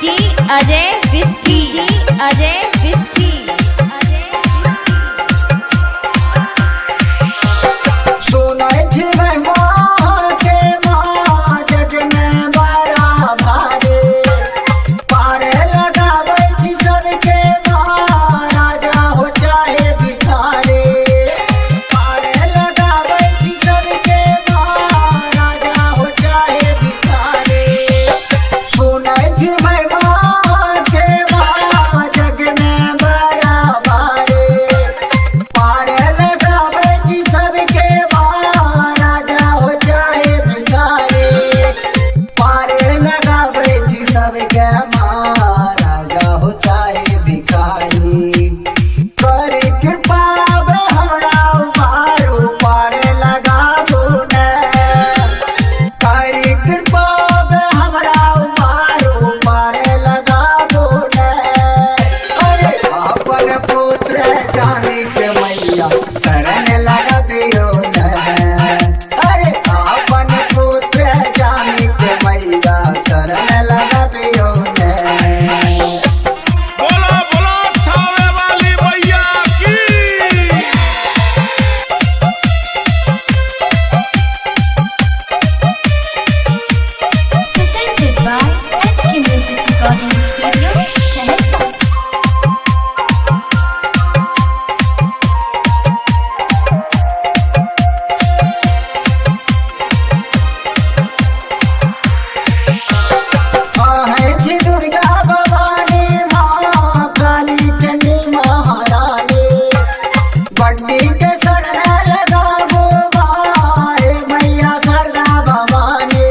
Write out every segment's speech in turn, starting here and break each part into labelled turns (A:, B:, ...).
A: DJ Ajay whisky, Ajay whisky, Ajay
B: सुनाई थी मैं माँ के माँ जग में बड़ा भारे पारे लगावे थी सबके माँ राजा हो चाहे भिखारी पारे लगावे थी सबके माँ राजा हो चाहे भिखारी सुनाई थी मैं माँ के माँ जग में बड़ा भारे पारे लगावे थी सबके राजा हो चाहे भिखारी पारे लगावे थी सबके राजा हो चाहे भिखारी कर कृपा बे हमरा उबारू पारे लगाबू ने कर कृपा बे हमरा उबारू पारे लगाबू ने अरे अपन पुत्र जानी के मैया शरण लगा दियो ने अरे अपन पुत्र जानी के मैया शरण लगा दियो ने
C: बोला बोला थावे वाली मैया की।
A: presented by SK Music Recording Studio, Shahzad.
B: आहे थी दुर्गा भवानी माँ काली चंडी महारानी बड्डी के शरण लगाबो माए मैया सरदा भवानी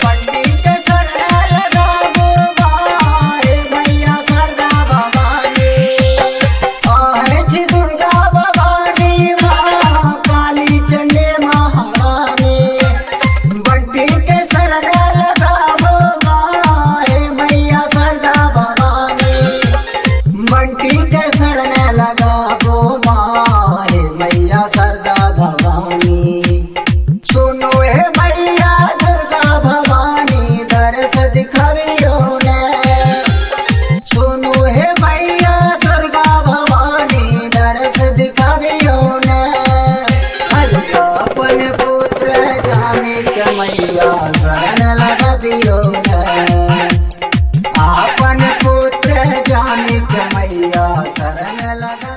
B: बड्डी के शरण लगाबो माए मैया सरदा भवानी आहे थी दुर्गा भवानी माँ काली चंडी महारानी बड्डी के शरण लगाबो माए मैया सरदा भवानी बंटी के शरण लगाबो माए मैया सरदा भवानी सुनो हे मैया दुर्गा भवानी दर्श दिखावियो ने सुनो हे मैया दुर्गा भवानी दर्श दिखावियो ने अरे अपन पुत्र जाने के मैया शरण लगा दियो ने अपन पुत्र जाने के मैया शरण लगा